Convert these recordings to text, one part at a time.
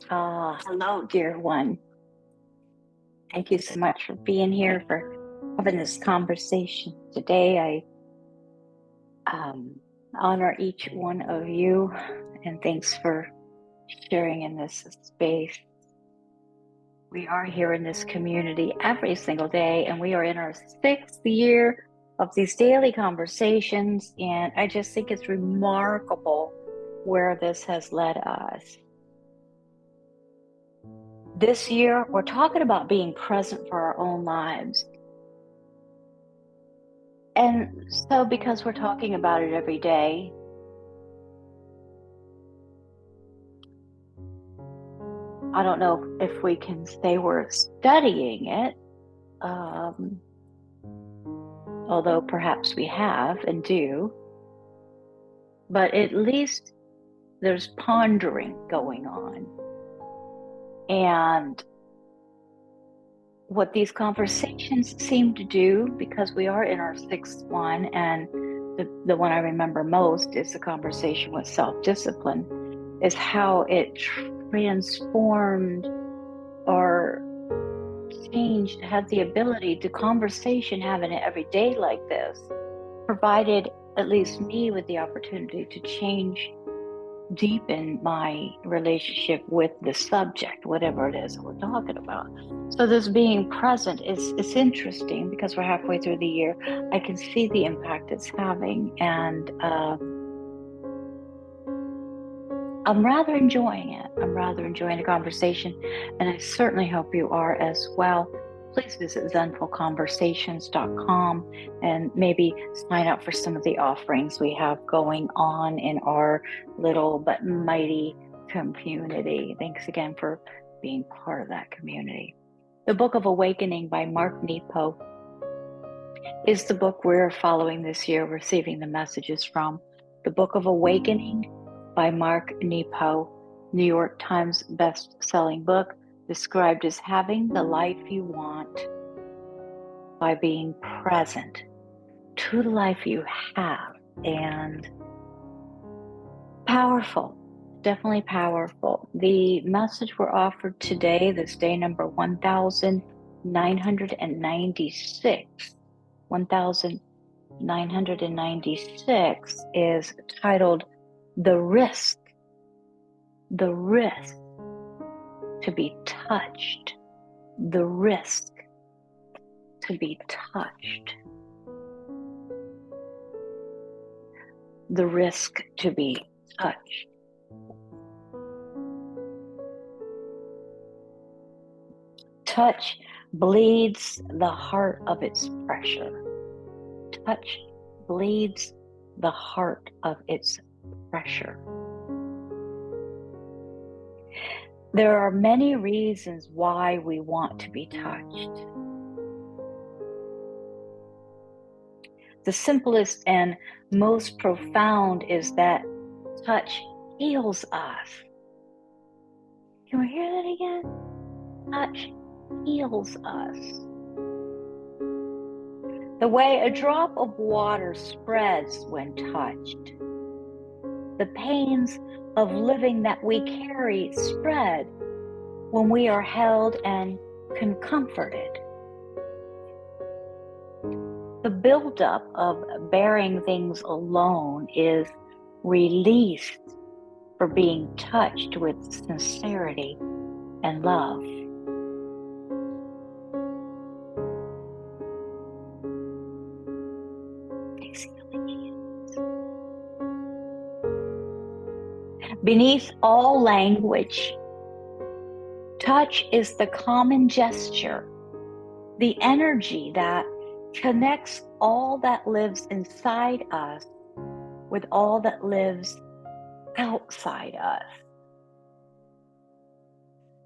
Hello, dear one. Thank you so much for being here, for having this conversation today. I honor each one of you, and thanks for sharing in this space. We are here in this community every single day, and we are in our 6th year of these daily conversations, and I just think it's remarkable where this has led us. This year, we're talking about being present for our own lives. And so, because we're talking about it every day, I don't know if we can say we're studying it, although perhaps we have and do, but at least there's pondering going on. And what these conversations seem to do, because we are in our 6th one, and the one I remember most is the conversation with self-discipline, is how it transformed or changed, had the ability to conversation, having it every day like this, provided at least me with the opportunity to change, deepen my relationship with the subject, whatever it is that we're talking about. So this being present it's interesting, because we're halfway through the year. I can see the impact it's having, and I'm rather enjoying it. I'm rather enjoying the conversation, and I certainly hope you are as well. Please visit zenfulconversations.com and maybe sign up for some of the offerings we have going on in our little but mighty community. Thanks again for being part of that community. The Book of Awakening by Mark Nepo is the book we're following this year, receiving the messages from. The Book of Awakening by Mark Nepo, New York Times best-selling book, described as having the life you want by being present to the life you have. And powerful, definitely powerful. The message we're offered today, this day number 1996, is titled The Risk to be touched. The risk to be touched. The risk to be touched. Touch bleeds the heart of its pressure. Touch bleeds the heart of its pressure. There are many reasons why we want to be touched. The simplest and most profound is that touch heals us. Can we hear that again? Touch heals us. The way a drop of water spreads when touched. The pains of living that we carry spread when we are held and comforted. The buildup of bearing things alone is released for being touched with sincerity and love. Beneath all language, touch is the common gesture, the energy that connects all that lives inside us with all that lives outside us.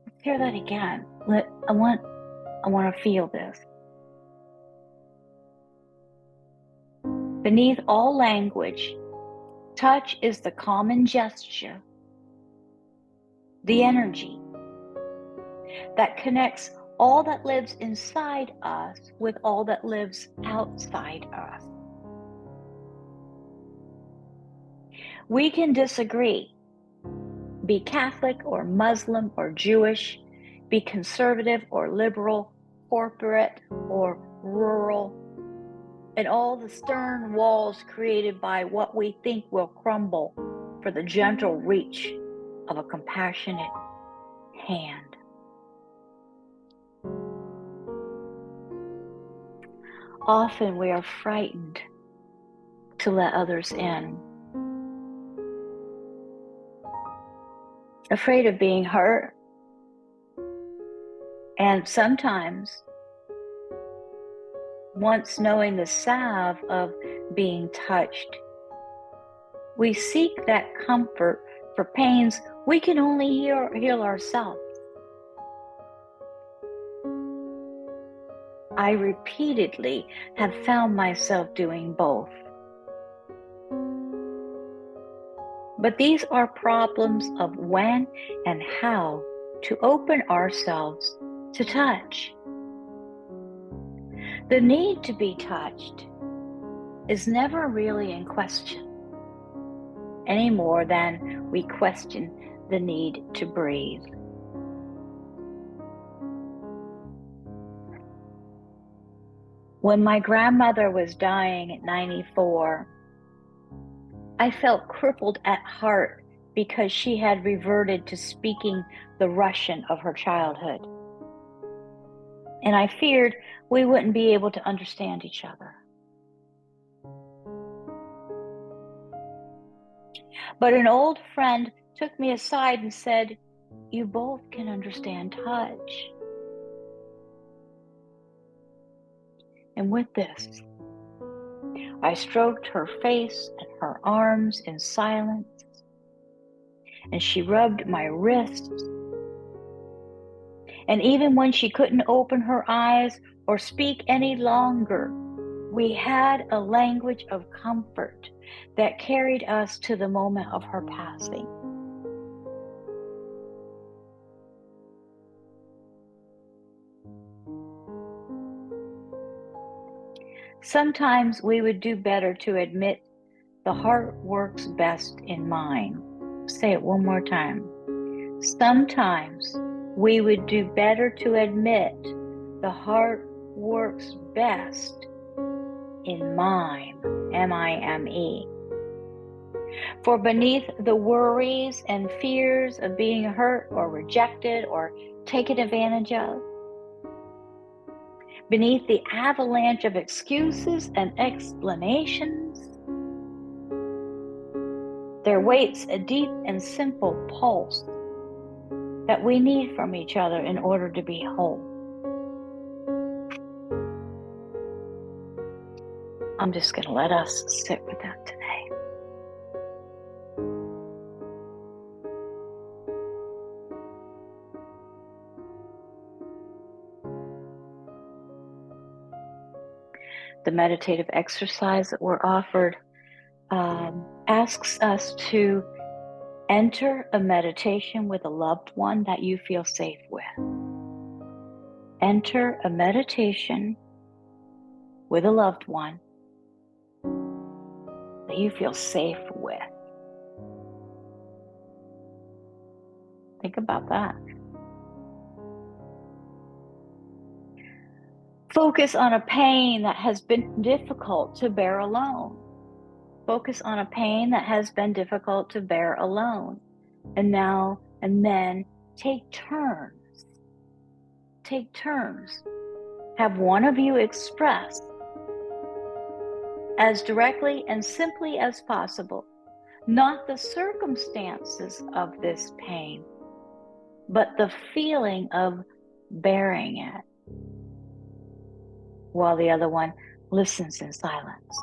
Let's hear that again. I want to feel this. Beneath all language, touch is the common gesture, the energy that connects all that lives inside us with all that lives outside us. We can disagree, Be Catholic or Muslim or Jewish, be conservative or liberal, corporate or rural, and all the stern walls created by what we think will crumble for the gentle reach of a compassionate hand. Often we are frightened to let others in, afraid of being hurt, and sometimes, once knowing the salve of being touched, we seek that comfort for pains we can only heal ourselves. I repeatedly have found myself doing both. But these are problems of when and how to open ourselves to touch. The need to be touched is never really in question, any more than we question the need to breathe. When my grandmother was dying at 94, I felt crippled at heart because she had reverted to speaking the Russian of her childhood. And I feared we wouldn't be able to understand each other. But an old friend took me aside and said, "You both can understand touch." And with this, I stroked her face and her arms in silence, and she rubbed my wrists. And even when she couldn't open her eyes or speak any longer, we had a language of comfort that carried us to the moment of her passing. Sometimes we would do better to admit the heart works best in mind. Say it one more time. Sometimes we would do better to admit the heart works best in mime, M-I-M-E. For beneath the worries and fears of being hurt or rejected or taken advantage of, beneath the avalanche of excuses and explanations, there waits a deep and simple pulse that we need from each other in order to be whole. I'm just going to let us sit with that today. The meditative exercise that we're offered asks us to enter a meditation with a loved one that you feel safe with. Enter a meditation with a loved one that you feel safe with. Think about that. Focus on a pain that has been difficult to bear alone. Focus on a pain that has been difficult to bear alone. And now and then take turns. Take turns. Have one of you express as directly and simply as possible, not the circumstances of this pain, but the feeling of bearing it, while the other one listens in silence.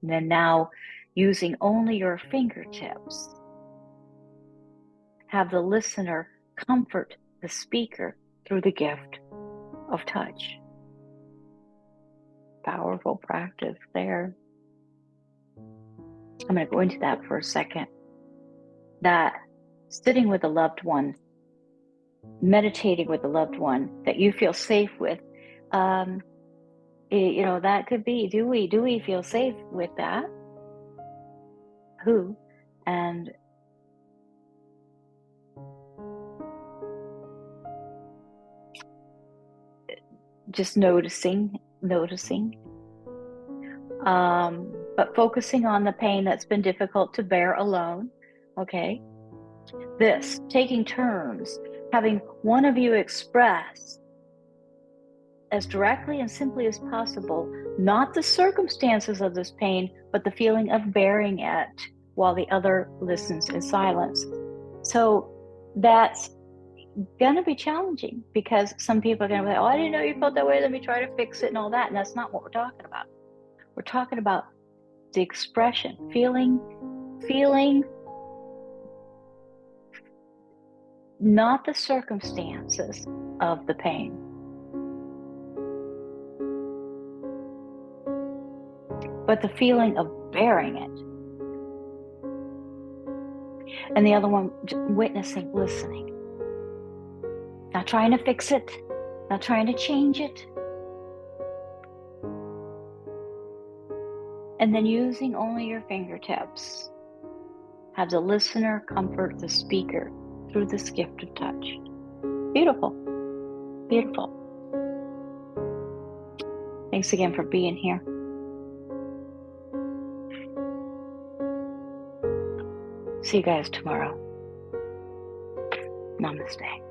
And then now, using only your fingertips, have the listener comfort the speaker through the gift of touch. Powerful practice there. I'm going to go into that for a second. That sitting with a loved one, meditating with a loved one that you feel safe with, You know, that could be, do we feel safe with that? Who? And just noticing, but focusing on the pain that's been difficult to bear alone. Okay. This, taking turns, having one of you express as directly and simply as possible, not the circumstances of this pain, but the feeling of bearing it while the other listens in silence. So that's going to be challenging because some people are going to be like, oh, I didn't know you felt that way. Let me try to fix it and all that. And that's not what we're talking about. We're talking about the expression, feeling not the circumstances of the pain, but the feeling of bearing it. And the other one, witnessing, listening. Not trying to fix it, not trying to change it. And then using only your fingertips. Have the listener comfort the speaker through this gift of touch. Beautiful. Beautiful. Thanks again for being here. See you guys tomorrow. Namaste.